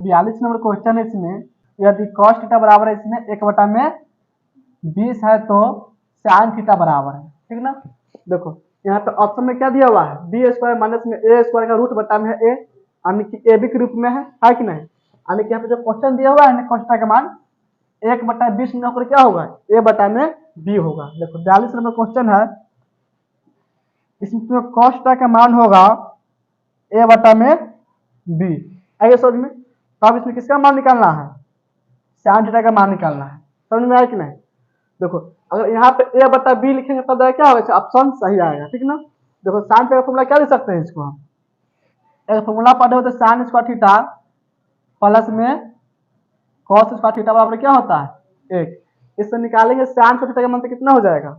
42 number question है इसमें, यदि cos थीटा बराबर है इसमें 1/20 है तो sin थीटा बराबर है, ठीक ना। देखो यहाँ पे ऑप्शन में क्या दिया हुआ है, बी स्क्वायर माइनस में ए स्क्वायर का रूट बटा में है ए, यानी कि ए बी के रूप में है कि नहीं। यानी कि यहाँ पे जो क्वेश्चन दिया हुआ है ना cos थीटा का मान 1/20 में होकर क्या होगा, ए बटा में बी होगा। देखो 42 नंबर क्वेश्चन है, इसमें cos थीटा का मान होगा ए बटा में बी। आइए समझ में, तो अब इसमें किसका मान निकालना है, sin थीटा का मान निकालना है। समझ में आया कि नहीं। देखो अगर यहाँ पे ए बटा बी लिखेंगे तब क्या होगा, ऑप्शन सही आएगा, ठीक ना। देखो sin थीटा का फॉर्मूला क्या लिख सकते हैं, इसको हम एक फॉर्मूला पढ़े हो तो sin स्क्वायर थीटा प्लस में cos स्क्वायर थीटा बराबर क्या होता है 1। इससे निकालेंगे sin स्क्वायर थीटा का मान तो कितना हो जाएगा,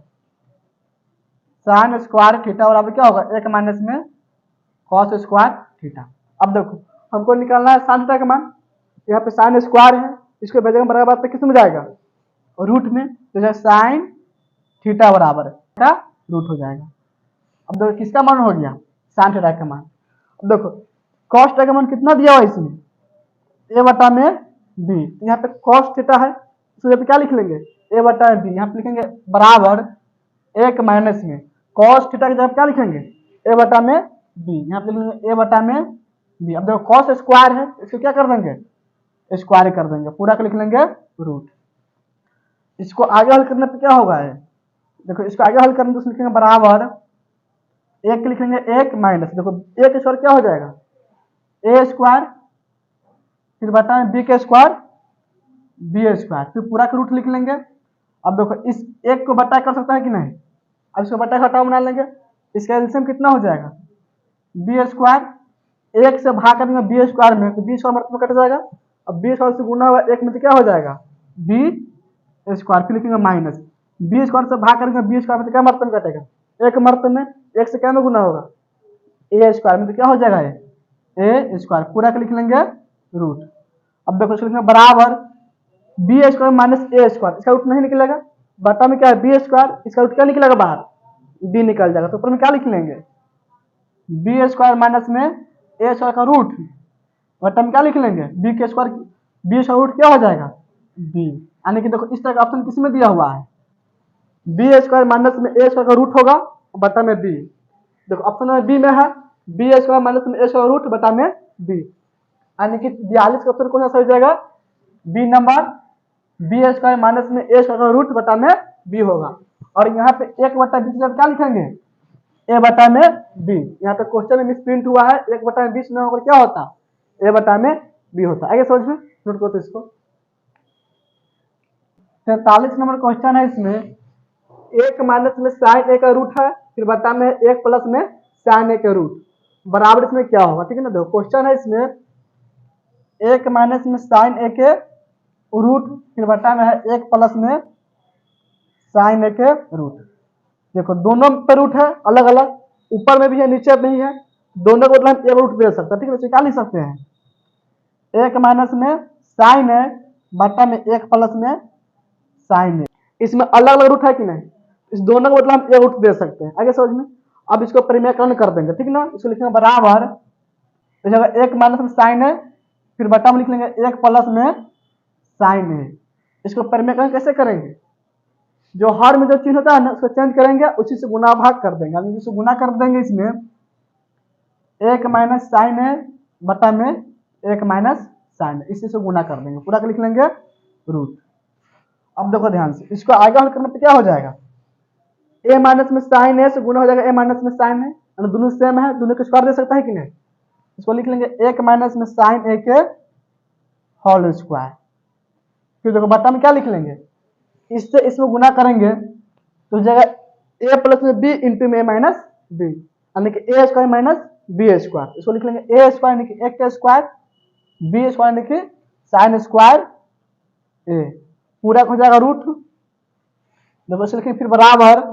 sin स्क्वायर थीटा बराबर क्या होगा 1 माइनस में cos स्क्वायर थीटा। अब देखो हमको निकालना है sin थीटा का मान, यहाँ पे sin स्क्वायर है, इसको भेजेंगे बराबर तो किस में जाएगा, रूट में, तो sin थीटा बराबर थीटा रूट हो जाएगा। अब देखो किसका मान हो गया, sin थीटा का मान। अब देखो cos थीटा का मान कितना दिया हुआ है इसमें, a बटा में b, यहाँ पे cos थीटा है, इसको यहाँ पे क्या लिख लेंगे a बटा b, यहाँ पे लिखेंगे बराबर 1 माइनस में cos थीटा की जगह क्या लिखेंगे a बटा में b, यहाँ पे लिखेंगे a बटा में b। अब देखो cos स्क्वायर है, इसको क्या कर देंगे स्क्वायर कर देंगे, पूरा का लिख लेंगे रूट। इसको आगे हल करने पे क्या होगा है, देखो इसको आगे हल करने तो लिखेंगे बराबर 1 लिखेंगे 1 माइनस, देखो a के स्क्वायर क्या हो जाएगा a स्क्वायर, फिर बटा में b के स्क्वायर b स्क्वायर, फिर पूरा का रूट लिख लेंगे। अब देखो इस एक को बटा कर सकता है कि नहीं, अब इसको बटा घटाव बना लेंगे, इसका एलसीएम कितना हो जाएगा b स्क्वायर, 1 से भाग करेंगे b स्क्वायर में तो b स्क्वायर मतलब कट जाएगा, अब b स्क्वायर से गुना हुआ 1 में तो क्या हो जाएगा b स्क्वायर, फिर लिखेंगे माइनस b स्क्वायर से भाग करेंगे b स्क्वायर में तो क्या मर्तबा में कटेगा, एक मर्तबा में 1 से क्या में गुना होगा a स्क्वायर में तो क्या हो जाएगा a स्क्वायर, पूरा का लिख लेंगे रूट। अब देखो इसको लिखेंगे बराबर बी स्क्वायर माइनस ए स्क्वायर, इसका रूट नहीं निकलेगा, बटा में क्या है बी स्क्वायर, इसका रूट क्या निकलेगा बाहर बी निकल जाएगा, तो ऊपर में क्या लिख लेंगे बी स्क्वायर माइनस में ए स्क्वायर का रूट, बटा में क्या लिख लेंगे बी के स्क्वायर, बी का रूट क्या हो जाएगा बी। यानी कि देखो इस तरह का ऑप्शन किस में दिया हुआ है, बी स्क्वायर माइनस में ए स्क्वायर का रूट होगा बटा में बी। देखो ऑप्शन में बी में है बी स्क्वायर माइनस में ए स्क्वायर रूट बटा में बी, यानी कि 42 का ऑप्शन कौन सा सही हो जाएगा, b number b square minus में ए स्क्वायर का रूट बटा में बी होगा। और यहाँ पे 1/20 जब क्या लिखेंगे ए बटा में बी, यहाँ पे क्वेश्चन में मिसप्रिंट हुआ है, 1/20 में होकर क्या होता ए बटा में बी होता। आगे समझ में, नोट करो तो इसको। 43 नंबर क्वेश्चन है, इसमें 1 माइनस में साइन ए का रूट है, फिर बटा में 1 प्लस में साइन ए का रूट बराबर इसमें क्या होगा, ठीक है ना। देखो क्वेश्चन है इसमें 1 माइनस में साइन ए के रूट, फिर बटा में है 1 प्लस में साइन ए के रूट। देखो दोनों पे रूट है अलग अलग, ऊपर में भी है नीचे में भी है, दोनों को मतलब एक रूट दे सकते हैं, ठीक है। क्या लिख सकते हैं 1 माइनस में साइन ए बटा में 1 प्लस में साइन ए, इसमें अलग अलग रूट है कि नहीं, इस दोनों को मतलब हम एक रूट दे सकते हैं। आगे समझ में, अब इसको परिमेयकरण कर देंगे, ठीक ना। इसको लिखेंगे बराबर 1 माइनस में साइन है, फिर बटा में लिख लेंगे 1 प्लस में साइन है। इसको परिमेयकरण कैसे करेंगे, जो हर में जो चिन्ह होता है ना उसको चेंज करेंगे, उसी से गुना भाग कर देंगे, यानी जिसको गुना कर देंगे इसमें 1 माइनस साइन है बटा में 1 माइनस साइन, इसी से गुना कर देंगे, पूरा का लिख लेंगे रूट। अब देखो ध्यान से, इसको आगे हल करने पे क्या हो जाएगा ए माइनस में साइन ए से गुना हो जाएगा ए माइनस में साइन है, दोनों सेम है, दोनों को स्क्वायर दे सकता है कि नहीं। इसको लिख लेंगे 1 माइनस में साइन ए के होल स्क्वायर, फिर देखो बटा में क्या लिख लेंगे, इससे इसमें गुना करेंगे तो जगह ए प्लस में बी इंटू में ए माइनस बी, यानी कि ए स्क्वायर माइनस बी स्क्वायर। इसको लिख लेंगे ए स्क्वायर यानी कि 1 का स्क्वायर, बी स्क्वायर यानी कि साइन स्क्वायर ए, पूरा हो जाएगा रूट। देखो इसे लिखेंगे फिर बराबर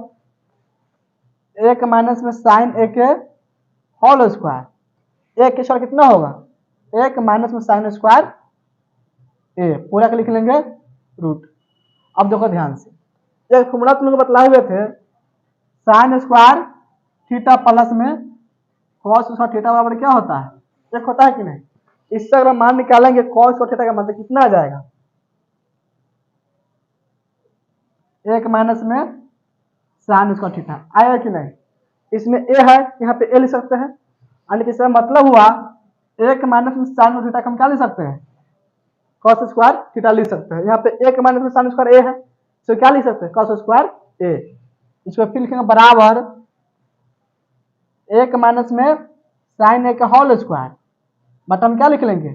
1 माइनस में साइन ए के होल स्क्वायर, ए के स्क्वायर कितना होगा 1 माइनस में साइन स्क्वायर ए, पूरा का लिख लेंगे रूट। अब देखो ध्यान से, एक फॉर्मूला तुम लोग बतलाए हुए थे, साइन स्क्वायर थीटा प्लस में कॉस स्क्वायर थीटा बराबर क्या होता है 1 होता है कि नहीं। इससे अगर मान निकालेंगे कॉस स्क्वायर थीटा का मतलब कितना आ जाएगा, 1 माइनस में साइन स्क्वायर थीटा आएगा कि नहीं। इसमें ए है, यहाँ पे ए लिख सकते हैं, यानी कि इसका मतलब हुआ 1 माइनस में साइन स्क्वायर थीटा हम क्या लिख सकते हैं, कॉस स्क्वायर थीटा लिख सकते हैं। यहाँ पे 1 माइनस में साइन स्क्वायर ए है, तो क्या लिख सकते हैं, कॉस स्क्वायर ए। इसको फिर लिखेंगे बराबर 1 माइनस में साइन ए का होल स्क्वायर, बटन क्या लिख लेंगे,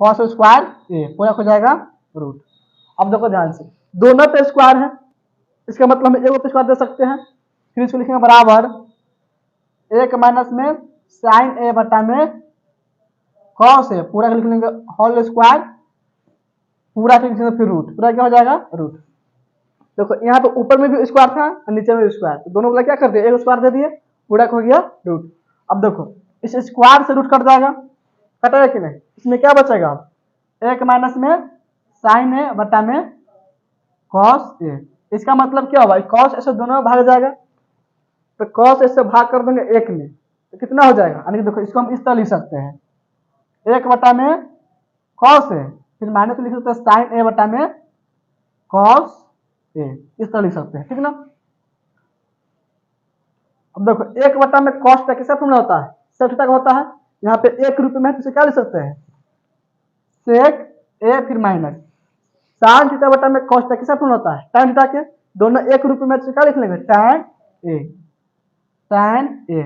कॉस स्क्वायर ए, पूरा हो जाएगा रूट। अब देखो ध्यान से, दोनों पे स्क्वायर है, इसका मतलब हम एक पे स्क्वायर दे सकते हैं। फिर इसको लिखेंगे बराबर 1 माइनस में साइन ए बटा में कॉस ए, पूरा लिख लेंगे होल स्क्वायर, पूरा लिखेंगे फिर रूट, पूरा क्या हो जाएगा रूट। देखो यहाँ पे ऊपर में भी स्क्वायर था और नीचे में भी स्क्वायर, तो दोनों को क्या कर दिए, एक स्क्वायर दे दिए, पूरा हो गया रूट। अब देखो इस स्क्वायर से रूट कट जाएगा, कटेगा कि नहीं, इसमें क्या बचेगा, 1 माइनस में साइन ए बटा में कॉस ए। इसका मतलब क्या होगा, कॉस ऐसे दोनों भाग जाएगा, तो कॉस ऐसे भाग कर देंगे 1 में, तो कितना हो जाएगा, यानी कि देखो इसको हम इस तरह लिख सकते हैं, 1 बटा में कॉस ए, फिर माइनस लिख सकते हैं साइन ए बटा में कॉस ए, इस तरह लिख सकते हैं, ठीक ना। अब देखो 1 बटा में कॉस का किसका फॉर्मूला होता है, सेक थीटा का होता है। यहाँ पे 1 रूप में है, तो इसे क्या लिख सकते हैं, सेक ए फिर माइनस साइन थीटा बटा में कॉस का किसका फॉर्मूला होता है, tan थीटा के। दोनों एक रूप में, तो क्या लिख लेंगे, tan ए, tan ए।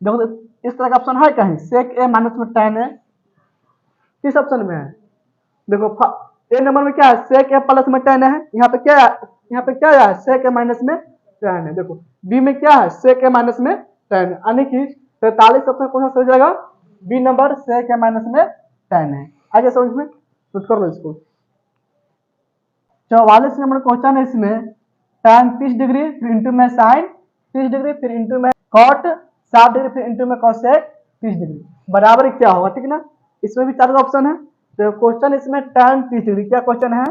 देखो इस तरह का ऑप्शन है कहीं, सेक ए माइनस में tan ए, किस ऑप्शन में है, देखो ए नंबर में क्या है, सेक ए प्लस में tan है, यहाँ पे क्या है, यहाँ पे क्या है, सेक ए माइनस में tan है। देखो बी में क्या है, सेक ए माइनस में tan, यानी कि 43 ऑप्शन कौन सा सही जाएगा, बी नंबर सेक ए माइनस में tan है। आगे समझ में, तो कर लो इसको। 44 नंबर क्वेश्चन है, इसमें tan 30 डिग्री फिर इंटू में साइन 30 डिग्री फिर इंटू में कॉट 60 डिग्री फिर इंटू में कॉसेक 30 डिग्री बराबर क्या होगा, ठीक ना। इसमें भी 4 ऑप्शन है, तो क्वेश्चन इसमें tan 30 डिग्री, क्या क्वेश्चन है,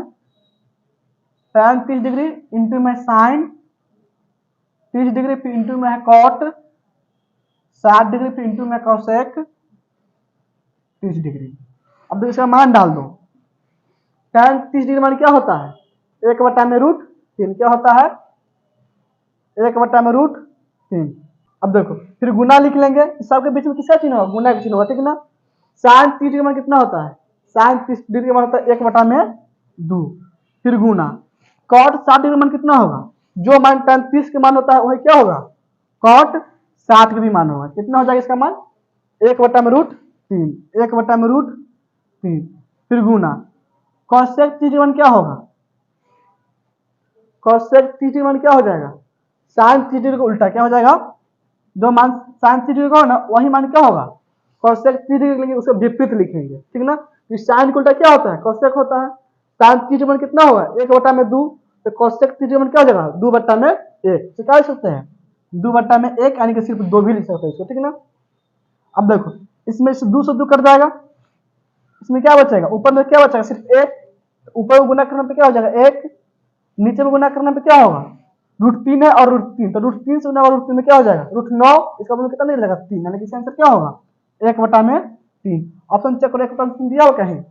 tan 30 डिग्री इंटू में साइन 30 डिग्री फिर इंटू में है कॉट 60 डिग्री फिर इंटू में कॉसेक 30 डिग्री। अब इसका मान डाल दो, tan 30 डिग्री मान क्या होता है, 1 बटा में रूट 3, क्या होता है, 1 बटा में रूट 3। अब देखो फिर गुना लिख लेंगे, सबके बीच में किसका चिन्ह होगा, गुना का चिन्ह होगा, ठीक ना। साइन 30 डिग्री मान कितना होता है, साइन 30 डिग्री मान होता है 1 बटा में 2, फिर गुना कॉट 60 डिग्री मान कितना होगा, जो मान tan 30 के मान होता है वही क्या होगा, कॉट 60 के भी मान होगा, कितना हो जाएगा इसका मान, 1 बटा में रूट 3, 1 बटा में रूट 3, फिर गुना कॉसेक 30 डिग्री मान क्या होगा, कॉसेक 30 डिग्री मान क्या हो जाएगा, साइन 30 डिग्री का उल्टा क्या हो जाएगा, जो मान साइन 30 डिग्री का हो ना वही मान क्या होगा, कॉसेक 30 डिग्री लेंगे, उसका विपरीत लिखेंगे, ठीक ना। साइन का उल्टा क्या होता है, कॉसेक होता है। साइन 30 डिग्री मान कितना होगा, 1 बटा में 2, तो कॉसेक 30 डिग्री मान क्या हो जाएगा, 2 बटा में 1, तो क्या लिख सकते हैं, 2 बटा में 1, यानी कि सिर्फ 2 भी लिख सकते हैं इसको, ठीक ना। अब देखो इसमें से 2 से 2 कट जाएगा, इसमें क्या बचेगा, ऊपर में क्या बचेगा, सिर्फ 1, ऊपर में गुना करने पे क्या हो जाएगा 1, नीचे में गुना करने पे क्या होगा, रूट 3 है और रूट 3, तो रूट 3 से गुना और रूट 3 में क्या हो जाएगा, रूट 9, इसका मतलब कितना नहीं लगेगा 3, यानी कि इसका आंसर क्या होगा, 1 बटा में 3। ऑप्शन चेक करो, 1 बटा 3 दिया हो कहीं,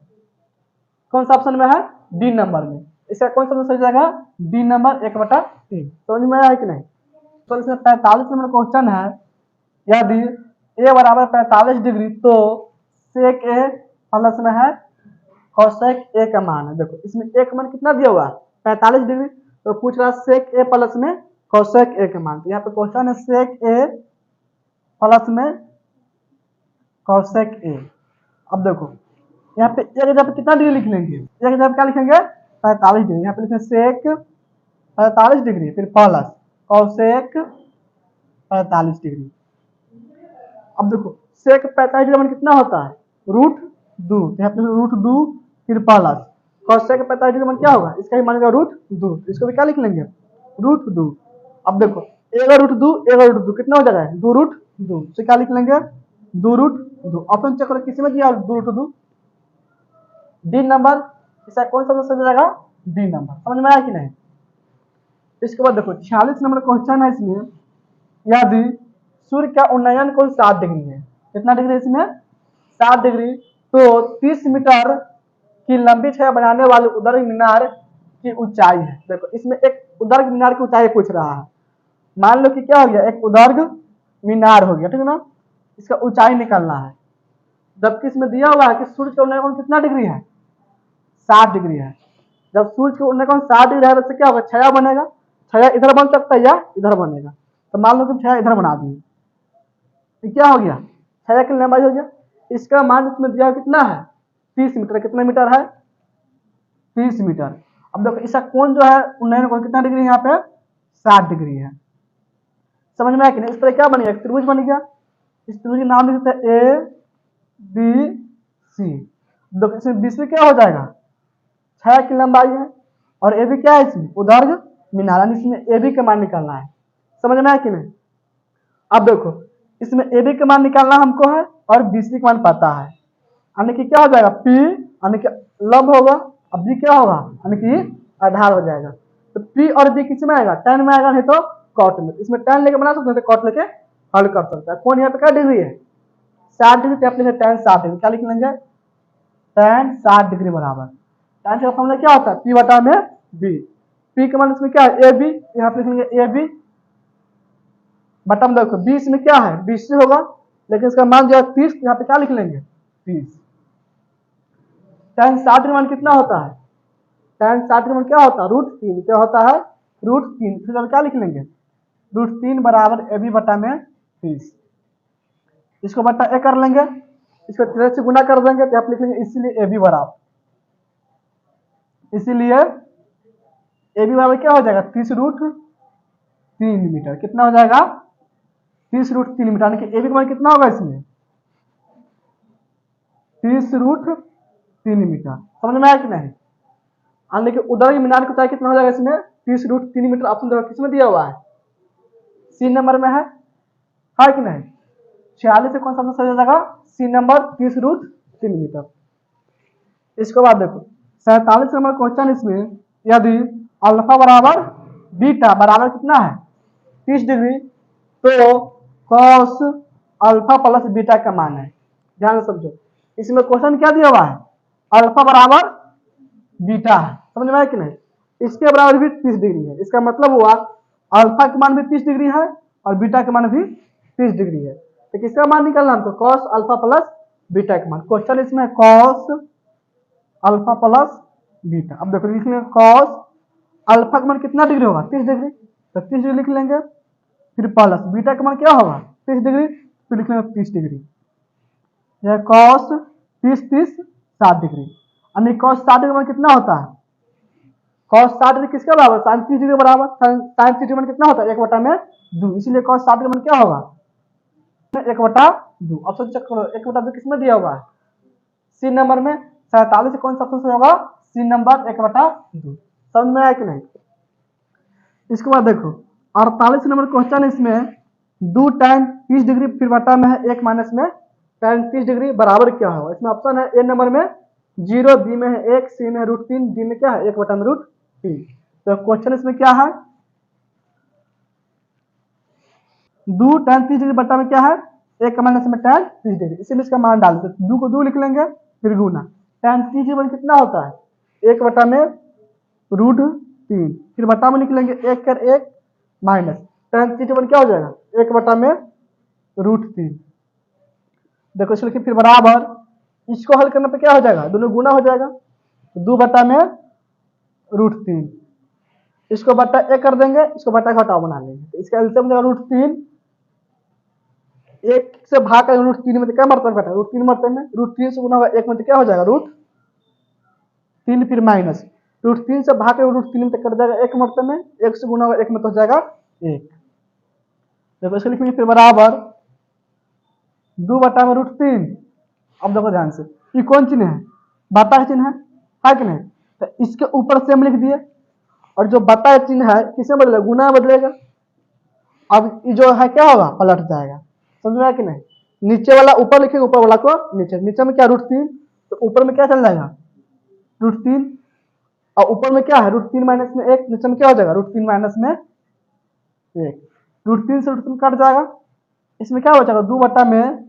कौन सा ऑप्शन में है, डी नंबर में, इसका कौन सा सही जाएगा, डी नंबर 1 बटा 3। समझ में आया कि नहीं। तो इसमें 45 नंबर क्वेश्चन है, यदि ए बराबर 45 डिग्री तो सेक ए प्लस में है कॉसेक ए का मान है। देखो इसमें ए का मान कितना दिया हुआ है, 45 डिग्री, तो पूछ रहा है सेक ए प्लस में कॉसेक ए का मान, तो यहाँ पे क्वेश्चन है सेक ए प्लस में कॉसेक ए। अब देखो यहाँ पे एक जगह पे कितना डिग्री लिख लेंगे, एक जगह पे क्या लिखेंगे 45 डिग्री, यहाँ पे लिखेंगे सेक 45 डिग्री फिर प्लस कॉसेक 45 डिग्री। अब देखो सेक 45 डिग्री मान कितना होता है, रूट 2, यहाँ पे रूट 2 फिर प्लस कॉसेक 45 डिग्री मान क्या होगा, इसका ही मानेगा रूट 2, इसको भी क्या लिख लेंगे रूट 2। अब देखो एक रूट 2 एक रूट 2 कितना हो जाएगा, 2 रूट 2, से क्या लिख लेंगे 2 रूट 2। ऑप्शन चेक करो किसी में दिया 2 रूट 2, डी नंबर, इसका कौन सा सही जाएगा, डी नंबर। समझ में आया कि नहीं। इसके बाद देखो 46 नंबर क्वेश्चन है, इसमें यदि सूर्य का उन्नयन कोण 60 डिग्री है, कितना डिग्री है इसमें 60 डिग्री, तो 30 मीटर की लंबी छाया बनाने वाले उदर्ग मीनार की ऊंचाई है। देखो इसमें एक उदर्ग मीनार की ऊंचाई पूछ रहा है। मान लो कि क्या हो गया, एक उदर्ग मीनार हो गया, ठीक है ना, इसका ऊंचाई निकालना है। जबकि इसमें दिया हुआ है कि सूर्य का उन्नयन कोण कितना डिग्री है, 60 डिग्री है। जब सूर्य का उन्नयन कोण 60 डिग्री है तो क्या होगा, छाया बनेगा। छाया इधर बन सकता है या इधर बनेगा। तो मान लो कि छाया इधर बना दिए, तो क्या हो गया, छाया की लंबाई हो गया। इसका मान इसमें दिया कितना है, 30 मीटर। कितना मीटर है, 30 मीटर। अब देखो इसका कोण जो है उन्नयन कोण कितना डिग्री है, यहाँ पे 60 डिग्री है। समझ में आया कि नहीं। इस तरह क्या बन गया, एक त्रिभुज बन गया। इस त्रिभुज का नाम लिखते हैं ए बी सी। देखो इसमें बी सी क्या हो जाएगा, छाया की लंबाई है, और ए बी क्या है, इसमें उदर्ग मीनार, यानी इसमें ए बी का मान निकालना है। समझ में आया कि नहीं। अब देखो इसमें ए बी का मान निकालना हमको है और बी सी का मान पता है, यानी कि क्या हो जाएगा, पी यानी कि लंब होगा, अब बी क्या होगा, यानी कि आधार हो जाएगा। तो पी और बी किस में आएगा, tan में आएगा, नहीं तो cot में। इसमें tan लेके बना सकते हैं, तो cot लेके हल कर सकते हैं। कौन यहाँ पे क्या डिग्री है, 60 डिग्री। तो आप लिखेंगे tan 60 डिग्री, क्या लिख लेंगे, tan 60 डिग्री बराबर tan का फॉर्मूला क्या होता है, पी बटा में बी। पी का मान इसमें क्या है, ए बी, यहाँ पे लिखेंगे ए बी बटा में देखो बी इसमें क्या है, 20 होगा, लेकिन इसका मान जो है 30, यहाँ पे क्या लिख लेंगे, 30। tan 60 का मान कितना होता है, tan 60 का मान क्या होता है, √3। क्या होता है, √3। फिर हम क्या लिख लेंगे, √3 बराबर ए बी बटा में 30। इसको बटा ए कर लेंगे, इसको 13 से गुना कर देंगे, तो आप लिख लेंगे इसीलिए ए बी बराबर, इसीलिए ए बी बराबर क्या हो जाएगा, 30√3 मीटर। कितना हो जाएगा, 30√3 मीटर। यानी कि ए बी का मान कितना होगा इसमें, 30√3 मीटर। समझ में आया कि नहीं। यानी कि उदर्ग मीनार की ऊंचाई कितना हो जाएगा इसमें, 30√3 मीटर। ऑप्शन देखो किसमें दिया हुआ है, सी नंबर में है कि नहीं। 46 से कौन सा आंसर हो जाएगा, सी नंबर, 30√3 मीटर। इसके बाद देखो 47 नंबर क्वेश्चन, इसमें यदि अल्फा बराबर बीटा बराबर कितना है, 30 डिग्री, तो कॉस अल्फा प्लस बीटा का मान है। ध्यान से समझो, इसमें क्वेश्चन क्या दिया हुआ है, अल्फा बराबर बीटा है। समझ में आया कि नहीं। इसके बराबर भी 30 डिग्री है। इसका मतलब हुआ अल्फा का मान भी 30 डिग्री है और बीटा का मान भी 30 डिग्री है। तो किसका मान निकालना हमको, कॉस अल्फा प्लस बीटा का मान। क्वेश्चन इसमें कॉस अल्फा प्लस बीटा। अब देखो लिख लेंगे कॉस अल्फा का मान कितना डिग्री होगा, 30 डिग्री, तो 30 डिग्री लिख लेंगे। फिर प्लस बीटा का मान क्या होगा, 30 डिग्री, फिर लिख लेंगे 30 डिग्री। यह कॉस 30 60 डिग्री, यानी कॉस 60 डिग्री मान कितना होता है, कॉस 60 डिग्री किसका बराबर, साइन 30 डिग्री बराबर। साइन 30 डिग्री मान कितना होता है, 1/2, इसीलिए कॉस 60 डिग्री मान क्या होगा, 1/2। ऑप्शन चेक करो, 1/2 किसमें दिया हुआ है, सी नंबर में। 47 से कौन सा ऑप्शन होगा, सी नंबर, 1/2। समझ में आया कि नहीं। इसके बाद देखो 48 नंबर क्वेश्चन, इसमें 2 tan 30 डिग्री फिर बटा में है 1 माइनस में tan 30 डिग्री बराबर क्या होगा। इसमें ऑप्शन है ए नंबर में 0, बी में है 1, सी में है √3, डी में क्या है 1/√3। तो क्वेश्चन इसमें क्या है, 2 tan 30 डिग्री बटा में क्या है 1 माइनस में tan 30 डिग्री, इसीलिए इसका मान डाल दो। 2 को 2 लिख लेंगे, फिर गुना tan 30 डिग्री कितना होता है 1/√3, फिर बटा में लिख लेंगे 1 कर 1 माइनस tan 30 डिग्री क्या हो जाएगा 1/√3। देखो इसको लिखिए, फिर बराबर, इसको हल करने पे क्या हो जाएगा, दोनों गुना हो जाएगा, 2/√3। इसको बटा ए कर देंगे, इसको बटा घटाव बना लेंगे। इसका एलसीएम जाएगा √3, 1 से भाग कर √3 में तो क्या मरतबा घटा, √3 मरतबे में, √3 से गुना होगा 1 में तो क्या हो जाएगा √3, फिर माइनस √3 से भाग कर √3 में तो कर जाएगा 1 मरतबे में, 1 से गुना होगा 1 में तो हो जाएगा 1। देखो इसको लिखेंगे, फिर बराबर 2/√3। अब देखो ध्यान से, ये कौन चिन्ह है, बटा का चिन्ह है कि नहीं। तो इसके ऊपर सेम लिख दिए, और जो बटा चिन्ह है किसमें बदलेगा, गुना बदलेगा। अब ये जो है क्या होगा, पलट जाएगा। समझ में आया कि नहीं। नीचे वाला ऊपर लिखेंगे, ऊपर वाला को नीचे, नीचे में क्या √3, तो ऊपर में क्या चल जाएगा √3, और ऊपर में क्या है √3 माइनस में 1, नीचे में क्या हो जाएगा √3 माइनस में 1, √3 से √3 कट जाएगा। इसमें क्या हो जाएगा 2 बटा में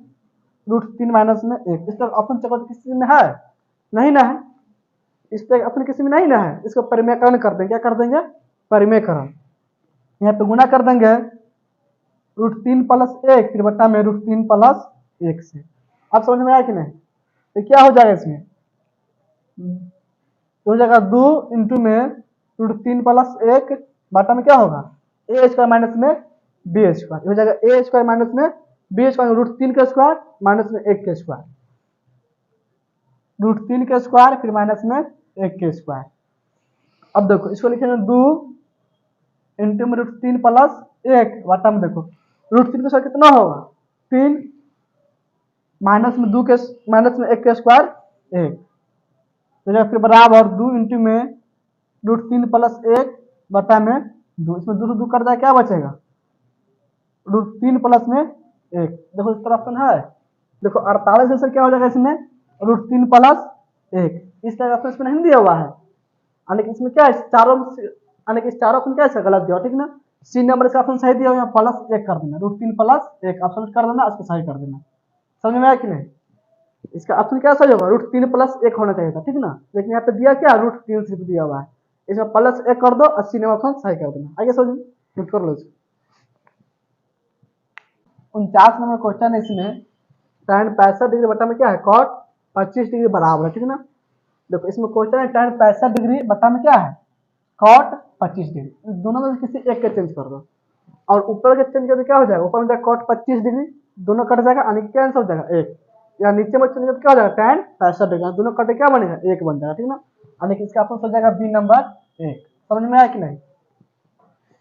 √3 माइनस में 1। इस तरह ऑप्शन चेक किसी में है नहीं ना है, इस तरह ऑप्शन किसी में नहीं ना है। इसको परिमेयकरण कर देंगे, क्या कर देंगे, परिमेयकरण। यहाँ पे गुना कर देंगे √3 + 1 फिर बट्टा में √3 + 1 से। अब समझ में आया कि नहीं? तो क्या हो जाएगा इसमें, तो हो जाएगा 2 इंटू में √3 + 1 बटा में क्या होगा a² माइनस में b², हो जाएगा a² माइनस में b², √3 का स्क्वायर माइनस में 1 का स्क्वायर, √3 का स्क्वायर फिर माइनस में 1 का स्क्वायर। अब देखो इसको लिखेंगे 2 इंटू में √3 + 1 बटा में देखो √3 का स्क्वायर कितना होगा 3 माइनस में 2 के माइनस में 1 का स्क्वायर 1, तो फिर बराबर 2 इंटू में √3 + 1 बटा में 2, इसमें 2 से 2 कट जाए, क्या बचेगा √3 + में 1। देखो इस तरह ऑप्शन है, देखो 48 आंसर क्या हो जाएगा इसमें √3 + 1। इस तरह ऑप्शन इसमें नहीं दिया हुआ है, यानी कि इसमें क्या है चारों, यानी कि चारों ऑप्शन क्या है गलत दिया, ठीक ना। सी नंबर का ऑप्शन सही दिया हुआ है, +1 कर देना, √3 + 1 ऑप्शन कर देना, उसको सही कर देना। समझ में आया कि नहीं? इसका ऑप्शन क्या सही होगा √3 + 1 होना चाहिए था, ठीक ना, लेकिन यहाँ पे दिया क्या √3 सिर्फ दिया हुआ है, इसमें +1 कर दो, 80 नंबर ऑप्शन सही कर देना। आगे समझ नोट कर लो इसको। 49 नंबर क्वेश्चन है, इसमें tan 65 डिग्री बटा में क्या है cot 25 डिग्री बराबर है, ठीक ना। देखो इसमें क्वेश्चन है tan 65 डिग्री बटा में क्या है cot 25 डिग्री, दोनों में से किसी एक के चेंज कर दो, और ऊपर के चेंज कर दो क्या हो जाएगा, ऊपर में जाएगा cot 25 डिग्री, दोनों कट जाएगा, यानी कि क्या आंसर हो जाएगा 1, या नीचे में चेंज कर क्या हो जाएगा tan 65 डिग्री, दोनों कटे क्या बनेगा 1 बन जाएगा, ठीक ना, यानी कि इसका ऑप्शन हो जाएगा बी नंबर 1। समझ में आया कि नहीं?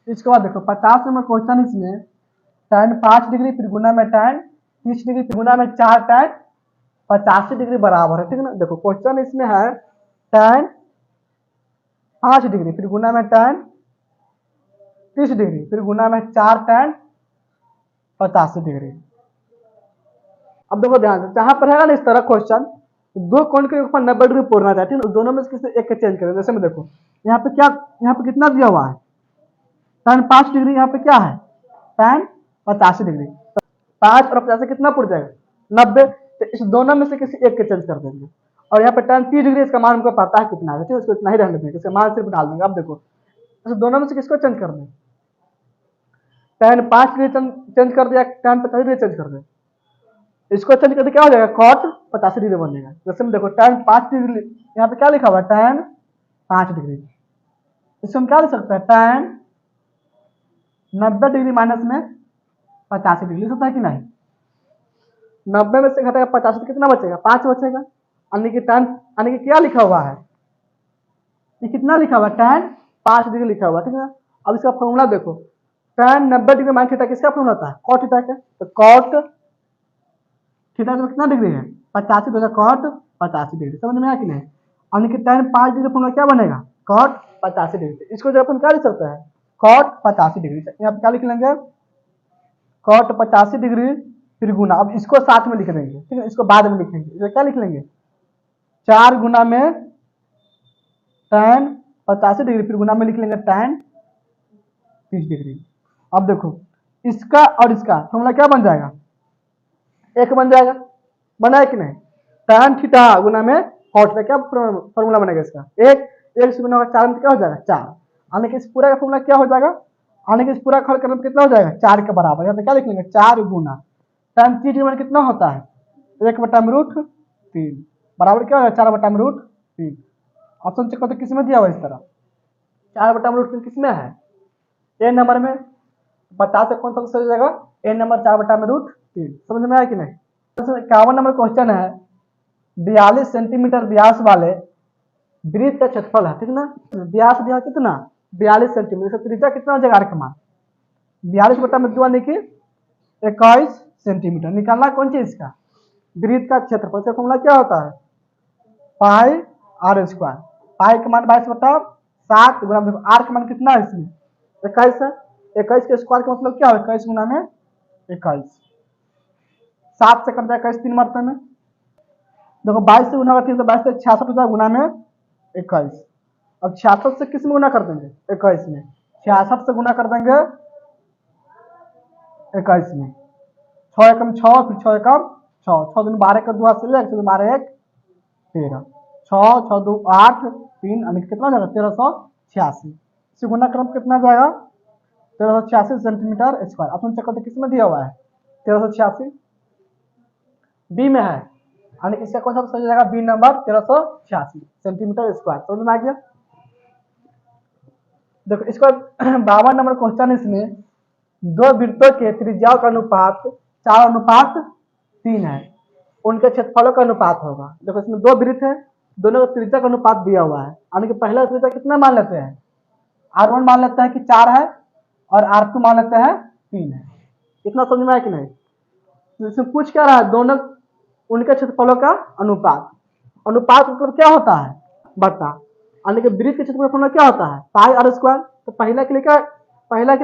इसके बाद देखो 50 नंबर क्वेश्चन, इसमें tan 5 डिग्री फिर गुना में tan 30 डिग्री फिर गुना में 4 tan 85 डिग्री बराबर है, ठीक ना। देखो क्वेश्चन इसमें है tan 5 डिग्री फिर गुना में tan 30 डिग्री फिर गुना में 4 tan 85 डिग्री। अब देखो ध्यान से, जहां पर है ना इस तरह क्वेश्चन, दो कोण के ऊपर 90 डिग्री पूरना था, ठीक है, दोनों में से किसी एक के चेंज करें। जैसे में देखो यहाँ पे क्या, यहाँ पे कितना दिया हुआ है tan 5 डिग्री, यहाँ पे क्या है tan 85 डिग्री, 5 और 85 कितना पुर जाएगा 90, तो इस दोनों में से किसी एक के चेंज कर देंगे। और यहाँ पे tan 30 डिग्री, इसका मान हमको पता है कितना है, ठीक है, इसको इतना ही रहने देंगे, इसका मान सिर्फ डाल देंगे। अब देखो इस दोनों में से किसको चेंज कर दें, tan 5 डिग्री चेंज कर दिया, tan 85 डिग्री चेंज कर दे, इसको चेंज करके क्या हो जाएगा cot 85 डिग्री बनेगा। जैसे में देखो tan 5 डिग्री, यहाँ पे क्या लिखा हुआ है tan 5 डिग्री, इसको हम क्या लिख सकते हैं tan 90 डिग्री माइनस में 85 डिग्री, होता है कि नहीं। 90 में से घटेगा 85 तो कितना बचेगा 5 बचेगा, यानी कि tan, यानी कि क्या लिखा हुआ है, ये कितना लिखा हुआ है tan 5 डिग्री लिखा हुआ है, ठीक है। अब इसका फॉर्मूला देखो, tan 90 डिग्री माइनस थीटा किसका फॉर्मूला होता है cot थीटा का, तो cot थीटा में कितना डिग्री है 85, तो cot 85 डिग्री। समझ में आया कि नहीं? यानी कि tan 5 डिग्री फॉर्मूला क्या बनेगा cot 85 डिग्री, इसको जो अपन क्या लिख सकते हैं cot 85 डिग्री, यहाँ पे क्या लिख लेंगे cot 85 डिग्री फिर गुना, अब इसको साथ में लिख देंगे, ठीक है, इसको बाद में लिखेंगे, इसको क्या लिख लेंगे 4 गुना में tan 85 डिग्री फिर गुना में लिख लेंगे tan 30 डिग्री। अब देखो इसका और इसका फॉर्मूला क्या बन जाएगा, एक बन जाएगा, बना है कि नहीं, tan थीटा गुना में cot का क्या फॉर्मूला बनेगा इसका, एक से गुना होगा 4 में क्या हो जाएगा 4, यानी कि इस पूरा का फॉर्मूला क्या हो जाएगा, यानी कि इस पूरा का हल करने में कितना हो जाएगा 4 के बराबर। यहाँ पे क्या लिख लेंगे 4 गुना tan 30 डिग्री कितना होता है 1/√3 बराबर क्या होगा 4/√3। ऑप्शन चेक करते किस में दिया हुआ इस तरह 4/√3 किस में है ए नंबर में, बता से कौन सा सही हो जाएगा ए नंबर 4/√3। समझ में आया कि नहीं? 51 नंबर क्वेश्चन है, 42 सेंटीमीटर व्यास वाले वृत्त का क्षेत्रफल है, ठीक ना, व्यास दिया कितना 42 सेंटीमीटर, त्रिज्या कितना हो जाएगा मान 42/2 यानी कि 21 सेंटीमीटर। निकालना कौन चीज इसका वृत्त का क्षेत्रफल, से फॉर्मूला क्या होता है पाई आर स्क्वायर, पाई का मान 22/7 गुना में आर का मान कितना है इसमें 21 है, 21 के स्क्वायर का मतलब क्या है 21 गुना में 21, 7 से कट जाएगा 21 3 मरते में, देखो 22 से गुना करते हैं तो 22 से 66 हो जाएगा गुना में 21। अब 66 से किस में गुना कर देंगे 21 में, 66 से गुना कर देंगे 21 में, 6 एकम 6 फिर 6 एकम 6 6 दूनी 12 का 2 हाथ से ले 6 12 1 13 6 6 2 8 3 यानी कि कितना हो जाएगा 1386। इसे गुना क्रम कितना जाएगा 1386 सेंटीमीटर स्क्वायर। अपन चेक करते किस में दिया हुआ है 1386 बी में है, यानी इसका कौन सा सही जाएगा बी नंबर 1386 सेंटीमीटर स्क्वायर। समझ में आ गया। देखो इसका 52 नंबर क्वेश्चन इसमें दो वृत्तों के त्रिज्याओं का अनुपात 4:3 है, उनके क्षेत्रफलों का अनुपात होगा। देखो इसमें दो वृत्त है, दोनों का त्रिज्या का अनुपात दिया हुआ है, यानी कि पहला त्रिज्या कितना मान लेते हैं R1 मान लेते हैं कि 4 है और R2 मान लेते हैं 3 है। इतना समझ में आया कि नहीं। तो इसमें पूछ क्या रहा है दोनों उनके क्षेत्रफलों का अनुपात। अनुपात मतलब क्या होता है बता, यानी कि वृत्त के क्षेत्रफल क्या होता है पाई आर स्क्वायर। तो पहला के लिए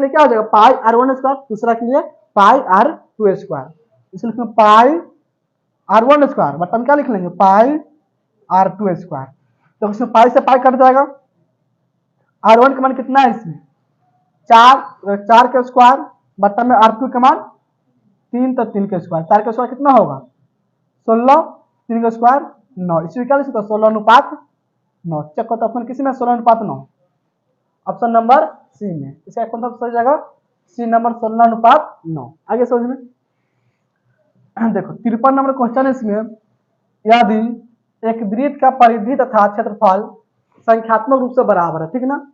क्या हो जाएगा पाई R1 स्क्वायर, दूसरा के लिए पाई R2 स्क्वायर। इसलिए पाई R1 स्क्वायर बट हम क्या लिख लेंगे पाई R2 स्क्वायर। तो इसमें पाई से पाई कट जाएगा। R1 का मान कितना है इसमें 4 का स्क्वायर बट्टा में R2 का मान 3 तो 3 का स्क्वायर, 4 का स्क्वायर कितना होगा 16, 3 का स्क्वायर 9। इसमें क्या लिख सकते 16:9। चेक करते ऑप्शन किसी में 16:9, ऑप्शन नंबर सी में। इसका कौन सा सही जाएगा सी नंबर 16:9। आगे समझ में। देखो 53 नंबर क्वेश्चन इसमें यदि एक वृत्त का परिधि तथा क्षेत्रफल संख्यात्मक रूप से बराबर है, ठीक ना।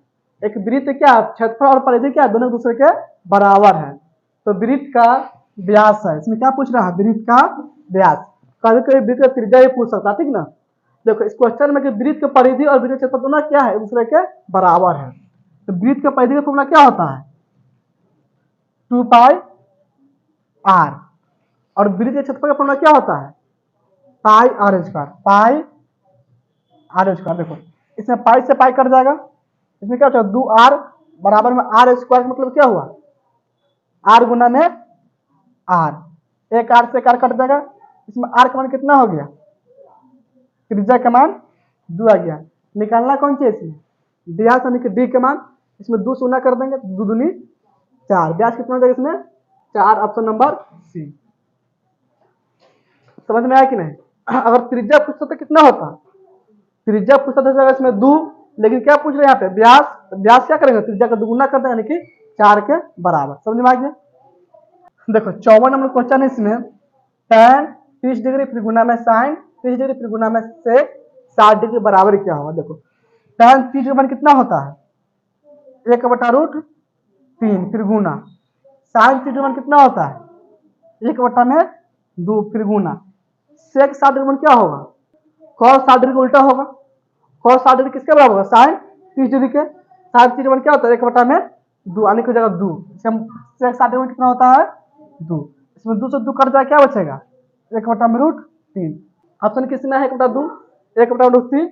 एक वृत्त क्या क्षेत्रफल और परिधि क्या दोनों दूसरे के बराबर है, तो वृत्त का व्यास है। इसमें क्या पूछ रहा है वृत्त का व्यास। कभी कभी वृत्त का त्रिज्या भी पूछ सकता है, ठीक ना। देखो इस क्वेश्चन में कि वृत्त का परिधि और वृत्त का क्षेत्रफल दोनों क्या है दूसरे के बराबर है। तो वृत्त का परिधि का फॉर्मूला क्या होता है 2 पाई r और वृत्त के क्षेत्रफल का फॉर्मूला क्या होता है पाई r स्क्वायर, पाई r स्क्वायर। देखो इसमें पाई से पाई कट जाएगा, इसमें क्या होता है 2r बराबर में r स्क्वायर का मतलब क्या हुआ r गुना में r, एक r से कट जाएगा। इसमें r का मान कितना हो गया त्रिज्या का मान 2 आ गया। निकालना कौन सी है इसमें व्यास यानी कि d का मान, इसमें 2 से गुना कर देंगे 2 दूनी 4, व्यास कितना हो जाएगा इसमें 4, ऑप्शन नंबर सी। समझ में आया कि नहीं। अगर त्रिज्या पूछता तो कितना होता त्रिज्या पूछता था इसमें 2, लेकिन क्या पूछ रहे हैं यहाँ पे व्यास, व्यास क्या करेंगे त्रिज्या का 2 गुना कर देंगे यानी कि 4 के बराबर। समझ में आ गया। देखो 54 नंबर क्वेश्चन है इसमें tan 30 डिग्री फिर गुना में sin 30 डिग्री फिर गुना में sec 60 डिग्री बराबर क्या होगा। देखो tan 30 डिग्री मान कितना होता है 1/√3 फिर गुना, sin 30 डिग्री मान कितना होता है 1/2 फिर गुना, sec 60 डिग्री मान क्या होगा cos 60 डिग्री उल्टा होगा। cos 60 डिग्री किसके बराबर होगा sin 30 डिग्री के। sin 30 डिग्री मान क्या होता है 1/2 आने की जगह 2, sec 60 डिग्री कितना होता है 2। इसमें 2 से 2 कट जाए क्या बचेगा 1/√3। ऑप्शन किसमें है 1/2 1/√3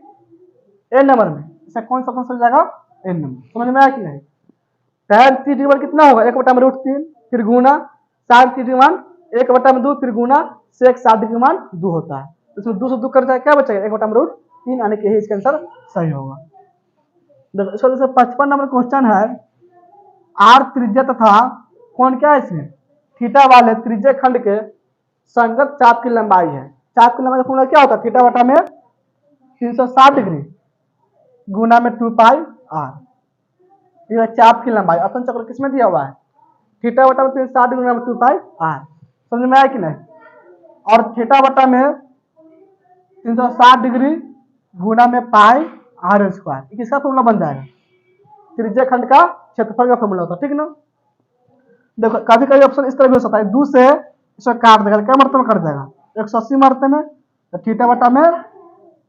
एन नंबर में। इसका कौन सा ऑप्शन जाएगा एन नंबर। समझ में आया कि नहीं। tan 30 डिग्री कितना होगा 1/√3 फिर गुना sin 30 डिग्री मान 1/2 फिर गुना sec 60 डिग्री मान 2 होता है। इसमें 2 से 2 कट जाए क्या बचेगा 1/√3 यानी कि इसका आंसर सही होगा। देखो इसका जैसे 55 नंबर क्वेश्चन है r त्रिज्या तथा कौन क्या है इसमें थीटा वाले त्रिज्या खंड के संगत चाप की लंबाई है। चाप की लंबाई का फॉर्मूला क्या होता है थीटा बटा में 360 डिग्री गुना में 2 पाई r। ये चाप की लंबाई ऑप्शन चक्र किसमें दिया हुआ है थीटा बटा में 360 डिग्री गुना में 2 पाई r। समझ में आया कि नहीं। और थीटा बटा में 360 डिग्री गुना में पाई r स्क्वायर किसका फॉर्मूला बन जाएगा त्रिज्या खंड का क्षेत्रफल का फॉर्मूला होता है, ठीक ना। देखो कभी कभी ऑप्शन इस तरह भी हो सकता है 2 से इसको काट देगा क्या मरते में कट जाएगा 180 मरते में, तो थीटा बटा में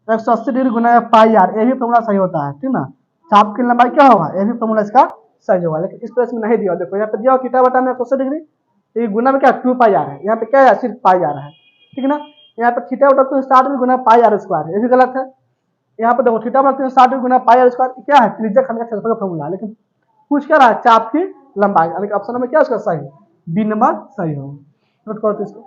180 डिग्री गुना पाई r, ये भी फॉर्मूला सही होता है, ठीक ना। चाप की लंबाई क्या होगा ये भी फॉर्मूला इसका सही होगा, लेकिन इस तरह में नहीं दिया। देखो यहाँ पे दिया थीटा बटा में 180 डिग्री, ये गुना में क्या 2 पाई r है, यहाँ पे क्या है सिर्फ पाई r है, ठीक ना। यहाँ पे थीटा बटा 360 डिग्री गुना पाई r स्क्वायर ये भी गलत है। यहाँ पे देखो थीटा बटा 360 डिग्री गुना पाई r स्क्वायर क्या है त्रिज्या खंड का क्षेत्रफल का फॉर्मूला, लेकिन पूछ क्या रहा है चाप की लंबाई, यानी कि ऑप्शन में क्या उसका सही बी नंबर सही होगा। नोट करो तो इसको।